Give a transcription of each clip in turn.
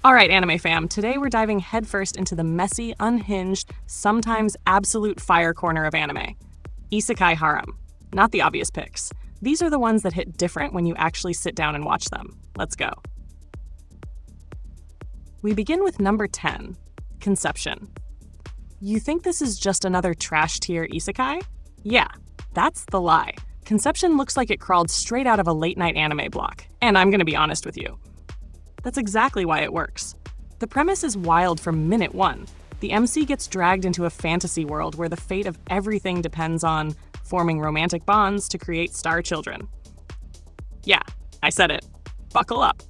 All right, anime fam, today we're diving headfirst into the messy, unhinged, sometimes absolute fire corner of anime. Isekai Harem. Not the obvious picks. These are the ones that hit different when you actually sit down and watch them. Let's go. We begin with number 10, Conception. You think this is just another trash tier isekai? Yeah, that's the lie. Conception looks like it crawled straight out of a late-night anime block, and I'm gonna be honest with you. That's exactly why it works. The premise is wild from minute one. The MC gets dragged into a fantasy world where the fate of everything depends on forming romantic bonds to create star children. Yeah, I said it. Buckle up.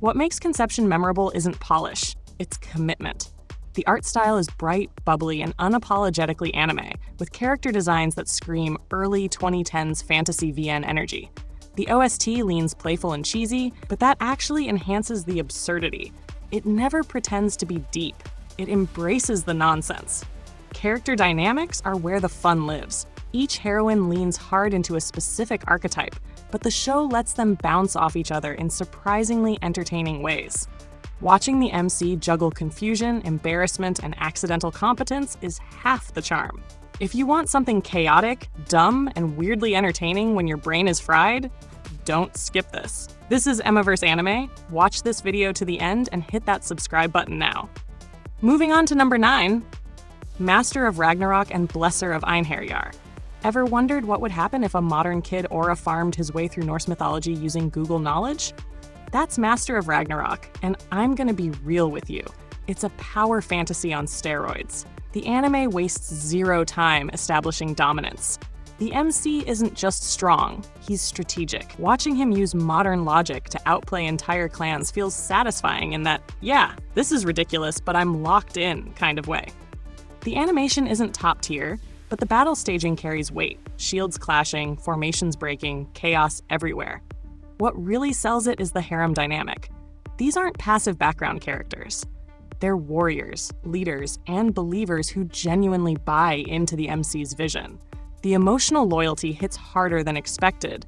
What makes Conception memorable isn't polish, it's commitment. The art style is bright, bubbly, and unapologetically anime, with character designs that scream early 2010s fantasy VN energy. The OST leans playful and cheesy, but that actually enhances the absurdity. It never pretends to be deep. It embraces the nonsense. Character dynamics are where the fun lives. Each heroine leans hard into a specific archetype, but the show lets them bounce off each other in surprisingly entertaining ways. Watching the MC juggle confusion, embarrassment, and accidental competence is half the charm. If you want something chaotic, dumb, and weirdly entertaining when your brain is fried, don't skip this. This is Emmaverse Anime. Watch this video to the end and hit that subscribe button now. Moving on to number 9, Master of Ragnarok and Blesser of Einherjar. Ever wondered what would happen if a modern kid aura farmed his way through Norse mythology using Google knowledge? That's Master of Ragnarok, and I'm gonna be real with you. It's a power fantasy on steroids. The anime wastes zero time establishing dominance. The MC isn't just strong, he's strategic. Watching him use modern logic to outplay entire clans feels satisfying in that, yeah, this is ridiculous, but I'm locked in kind of way. The animation isn't top tier, but the battle staging carries weight. Shields clashing, formations breaking, chaos everywhere. What really sells it is the harem dynamic. These aren't passive background characters. They're warriors, leaders, and believers who genuinely buy into the MC's vision. The emotional loyalty hits harder than expected,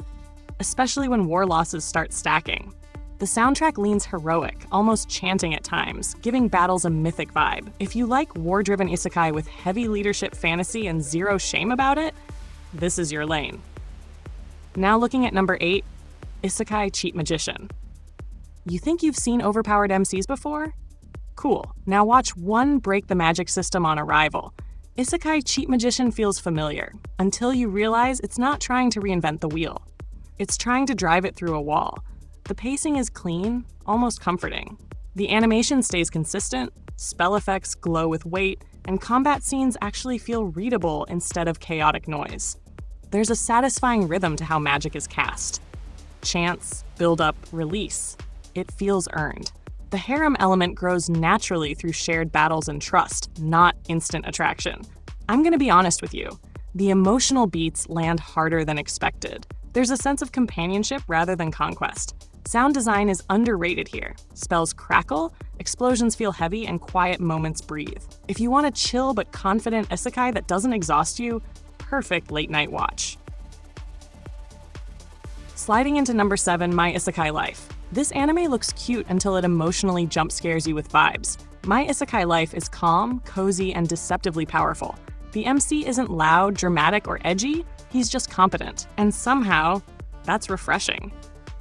especially when war losses start stacking. The soundtrack leans heroic, almost chanting at times, giving battles a mythic vibe. If you like war-driven isekai with heavy leadership fantasy and zero shame about it, this is your lane. Now looking at number 8, Isekai Cheat Magician. You think you've seen overpowered MCs before? Cool. Now watch one break the magic system on arrival. Isekai Cheat Magician feels familiar, until you realize it's not trying to reinvent the wheel. It's trying to drive it through a wall. The pacing is clean, almost comforting. The animation stays consistent, spell effects glow with weight, and combat scenes actually feel readable instead of chaotic noise. There's a satisfying rhythm to how magic is cast. Chance, build-up, release. It feels earned. The harem element grows naturally through shared battles and trust, not instant attraction. I'm gonna be honest with you. The emotional beats land harder than expected. There's a sense of companionship rather than conquest. Sound design is underrated here. Spells crackle, explosions feel heavy, and quiet moments breathe. If you want a chill but confident isekai that doesn't exhaust you, perfect late-night watch. Sliding into number 7, My Isekai Life. This anime looks cute until it emotionally jump scares you with vibes. My Isekai Life is calm, cozy, and deceptively powerful. The MC isn't loud, dramatic, or edgy, he's just competent. And somehow, that's refreshing.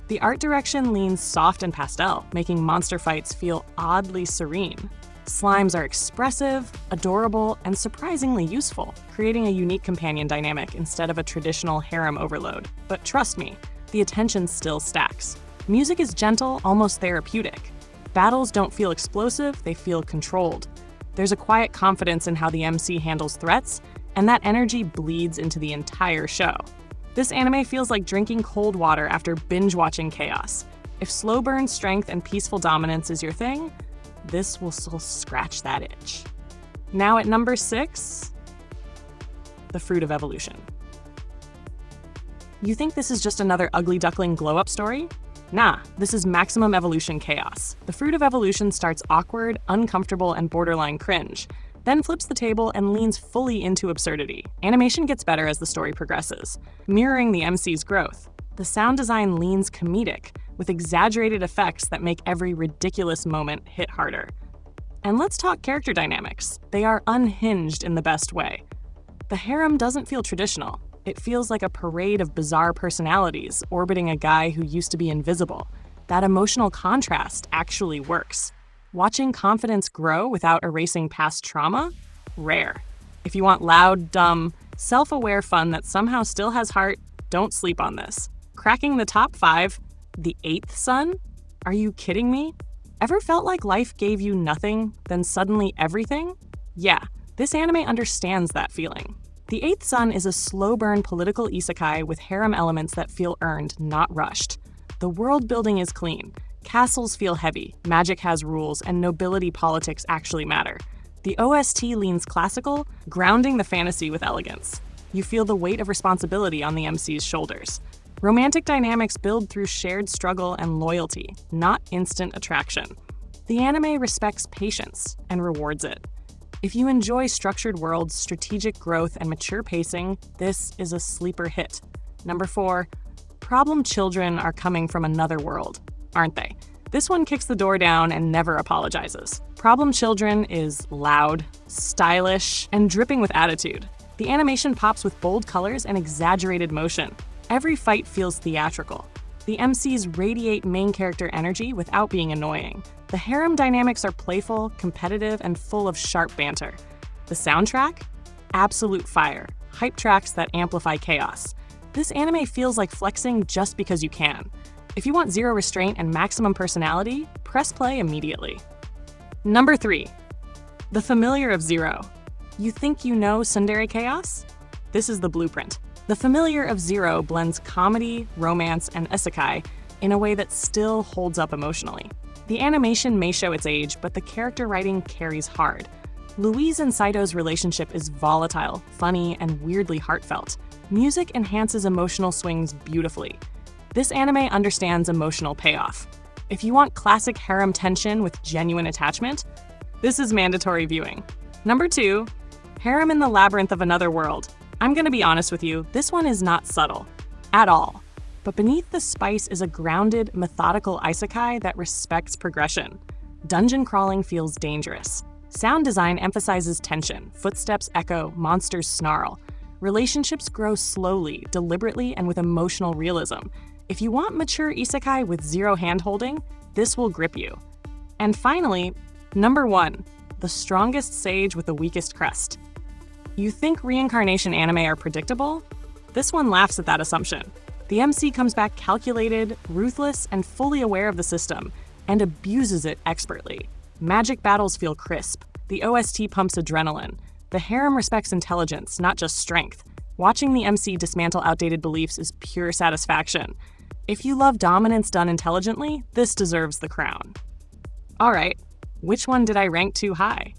The art direction leans soft and pastel, making monster fights feel oddly serene. Slimes are expressive, adorable, and surprisingly useful, creating a unique companion dynamic instead of a traditional harem overload. But trust me, the attention still stacks. Music is gentle, almost therapeutic. Battles don't feel explosive, they feel controlled. There's a quiet confidence in how the MC handles threats, and that energy bleeds into the entire show. This anime feels like drinking cold water after binge-watching chaos. If slow burn strength and peaceful dominance is your thing, this will still scratch that itch. Now at number 6, The Fruit of Evolution. You think this is just another ugly duckling glow-up story? Nah, this is maximum evolution chaos. The Fruit of Evolution starts awkward, uncomfortable, and borderline cringe, then flips the table and leans fully into absurdity. Animation gets better as the story progresses, mirroring the MC's growth. The sound design leans comedic, with exaggerated effects that make every ridiculous moment hit harder. And let's talk character dynamics. They are unhinged in the best way. The harem doesn't feel traditional. It feels like a parade of bizarre personalities orbiting a guy who used to be invisible. That emotional contrast actually works. Watching confidence grow without erasing past trauma? Rare. If you want loud, dumb, self-aware fun that somehow still has heart, don't sleep on this. Cracking the top 5, The Eighth Son? Are you kidding me? Ever felt like life gave you nothing, then suddenly everything? Yeah, this anime understands that feeling. The Eighth Son is a slow-burn political isekai with harem elements that feel earned, not rushed. The world building is clean. Castles feel heavy, magic has rules, and nobility politics actually matter. The OST leans classical, grounding the fantasy with elegance. You feel the weight of responsibility on the MC's shoulders. Romantic dynamics build through shared struggle and loyalty, not instant attraction. The anime respects patience and rewards it. If you enjoy structured worlds, strategic growth, and mature pacing, this is a sleeper hit. Number 4, problem children are coming from another world, aren't they? This one kicks the door down and never apologizes. Problem Children is loud, stylish, and dripping with attitude. The animation pops with bold colors and exaggerated motion. Every fight feels theatrical. The MCs radiate main character energy without being annoying. The harem dynamics are playful, competitive, and full of sharp banter. The soundtrack? Absolute fire. Hype tracks that amplify chaos. This anime feels like flexing just because you can. If you want zero restraint and maximum personality, press play immediately. Number 3, The Familiar of Zero. You think you know tsundere chaos? This is the blueprint. The Familiar of Zero blends comedy, romance, and isekai in a way that still holds up emotionally. The animation may show its age, but the character writing carries hard. Louise and Saito's relationship is volatile, funny, and weirdly heartfelt. Music enhances emotional swings beautifully. This anime understands emotional payoff. If you want classic harem tension with genuine attachment, this is mandatory viewing. Number 2, Harem in the Labyrinth of Another World. I'm gonna be honest with you, this one is not subtle. At all. But beneath the spice is a grounded, methodical isekai that respects progression. Dungeon crawling feels dangerous. Sound design emphasizes tension. Footsteps echo, monsters snarl. Relationships grow slowly, deliberately, and with emotional realism. If you want mature isekai with zero hand-holding, this will grip you. And finally, number 1, The Strongest Sage with the Weakest Crest. You think reincarnation anime are predictable? This one laughs at that assumption. The MC comes back calculated, ruthless, and fully aware of the system, and abuses it expertly. Magic battles feel crisp. The OST pumps adrenaline. The harem respects intelligence, not just strength. Watching the MC dismantle outdated beliefs is pure satisfaction. If you love dominance done intelligently, this deserves the crown. All right, which one did I rank too high?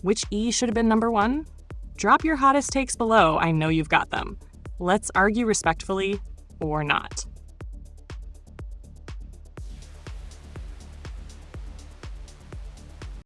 Which E should have been number 1? Drop your hottest takes below, I know you've got them. Let's argue respectfully, or not.